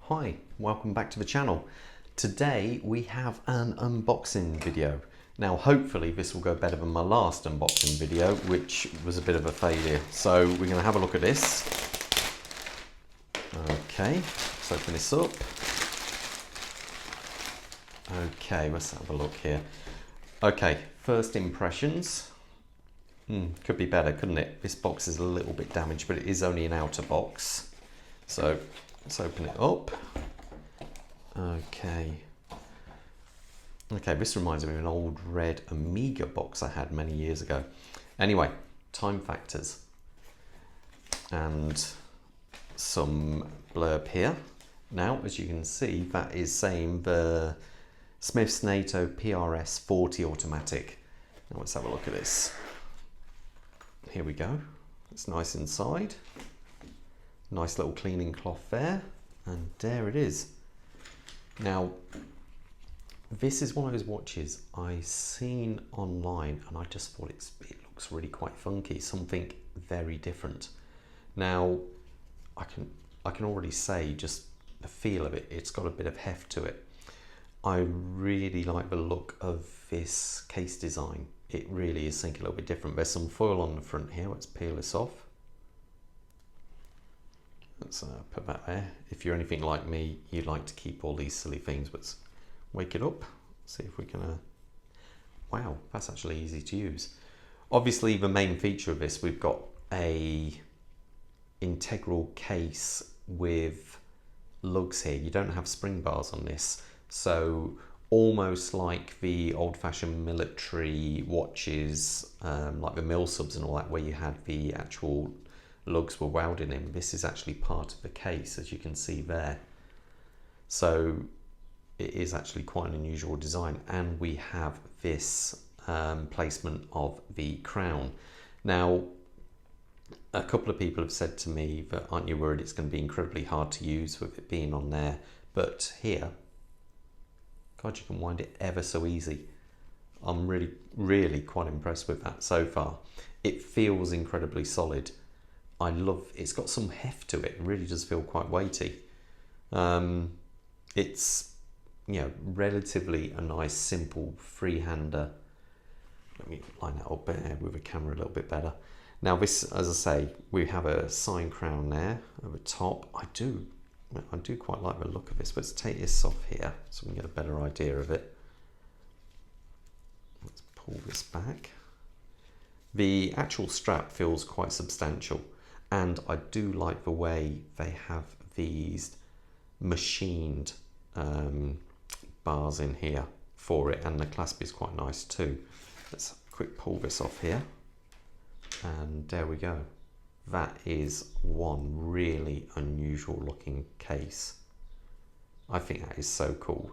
Hi, welcome back to the channel. Today we have an unboxing video. Now hopefully this will go better than my last unboxing video, which was a bit of a failure. So we're going to have a look at this. Okay, let's open this up. Okay, let's have a look here. Okay, first impressions. Could be better, couldn't it? This box is a little bit damaged, but it is only an outer box. So let's open it up. Okay, this reminds me of an old red Amiga box I had many years ago. Anyway, time factors and some blurb here. Now, as you can see, that is saying the Smiths NATO PRS 40 automatic. Now let's have a look at this. Here we go. It's nice inside. Nice little cleaning cloth there, and there it is. Now, this is one of those watches I seen online, and I just thought it looks really quite funky, something very different. Now, I can already say just the feel of it. It's got a bit of heft to it. I really like the look of this case design. It really is something a little bit different. There's some foil on the front here. Let's peel this off. Let's put that there. If you're anything like me, you like to keep all these silly things. Let's wake it up. See if we can. Wow, that's actually easy to use. Obviously, the main feature of this, we've got a integral case with lugs here. You don't have spring bars on this, so almost like the old-fashioned military watches, like the Milsubs and all that, where you had the actual lugs were welded in. This is actually part of the case, as you can see there. So it is actually quite an unusual design, and we have this placement of the crown. Now, a couple of people have said to me that, aren't you worried it's going to be incredibly hard to use with it being on there? But here, God, you can wind it ever so easy. I'm really quite impressed with that so far. It feels incredibly solid. I love, it's got some heft to it. It really does feel quite weighty. It's, you know, relatively a nice, simple freehander. Let me line that up with the camera a little bit better. Now this, as I say, we have a sign crown there at the top. I do quite like the look of this. Let's take this off here so we can get a better idea of it. Let's pull this back. The actual strap feels quite substantial. And I do like the way they have these machined bars in here for it, and the clasp is quite nice too. Let's quick pull this off here, and there we go. That is one really unusual looking case. I think that is so cool.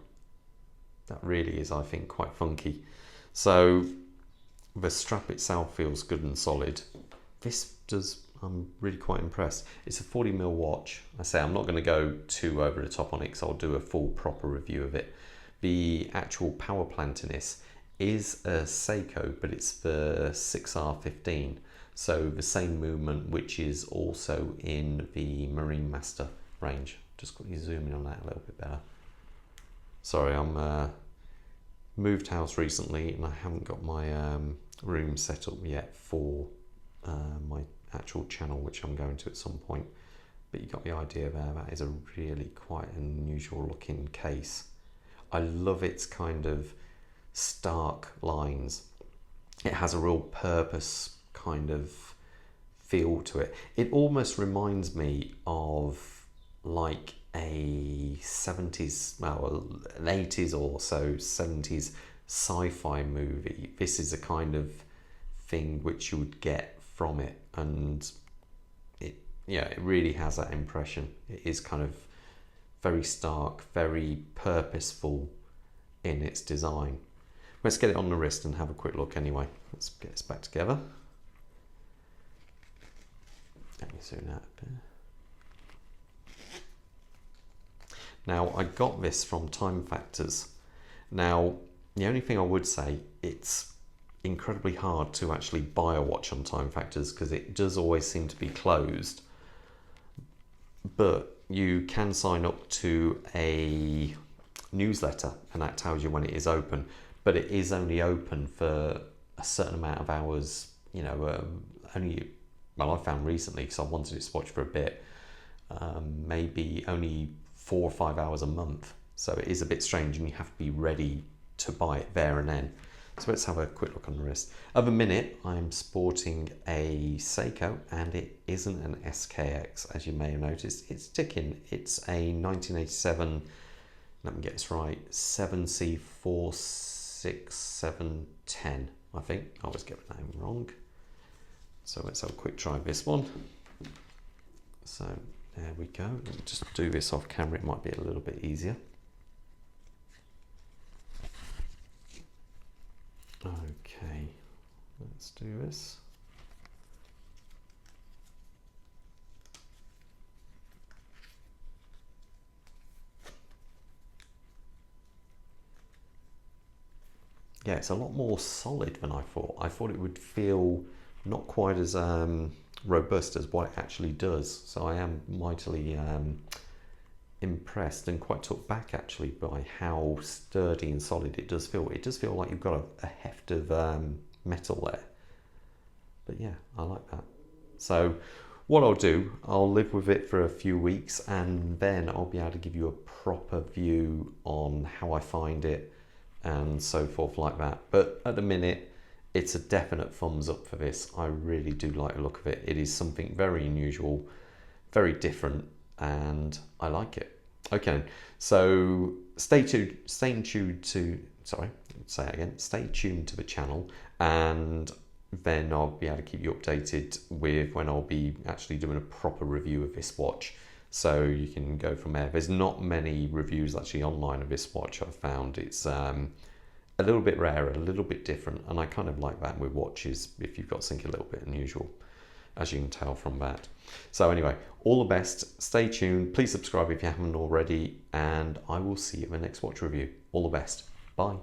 That really is, I think, quite funky. So the strap itself feels good and solid. This does, I'm really quite impressed. It's a 40mm watch. I say I'm not going to go too over the top on it because I'll do a full proper review of it. The actual power plant in this is a Seiko, but it's the 6R15. So the same movement, which is also in the Marine Master range. Just quickly zoom in on that a little bit better. Sorry, I'm moved house recently and I haven't got my room set up yet for my actual channel, which I'm going to at some point. But you got the idea there. That is a really quite unusual looking case. I love its kind of stark lines. It has a real purpose kind of feel to it. It almost reminds me of like a 70s, well, an 80s or so 70s sci-fi movie. This is a kind of thing which you would get from it, and it really has that impression. It is kind of very stark, very purposeful in its design. Let's get it on the wrist and have a quick look anyway. Let's get this back together. Let me zoom out a bit. Now, I got this from Time Factors. Now, the only thing I would say, it's incredibly hard to actually buy a watch on Time Factors because it does always seem to be closed. But you can sign up to a newsletter, and that tells you when it is open, but it is only open for a certain amount of hours, you know, only, well, I found recently, because I wanted this watch for a bit, maybe only 4 or 5 hours a month. So it is a bit strange, and you have to be ready to buy it there and then. So let's have a quick look on the wrist. At the minute, I'm sporting a Seiko, and it isn't an SKX, as you may have noticed. It's ticking. It's a 1987, let me get this right, 7C46710, I think. I always get the name wrong. So let's have a quick try of this one. So there we go. Let me just do this off camera. It might be a little bit easier. Okay, let's do this. Yeah, it's a lot more solid than I thought. I thought it would feel not quite as robust as what it actually does. So I am mightily impressed and quite took back actually by how sturdy and solid it does feel. It does feel like you've got a heft of metal there. But yeah, I like that. So what I'll do, I'll live with it for a few weeks, and then I'll be able to give you a proper view on how I find it and so forth like that. But at the minute, it's a definite thumbs up for this. I really do like the look of it. It is something very unusual, very different, and I like it. Okay, so stay tuned to the channel, and then I'll be able to keep you updated with when I'll be actually doing a proper review of this watch. So you can go from there. There's not many reviews actually online of this watch. I've found it's a little bit rarer, a little bit different, and I kind of like that with watches if you've got something a little bit unusual, as you can tell from that. So anyway, all the best, stay tuned, please subscribe if you haven't already, and I will see you in the next watch review. All the best, bye.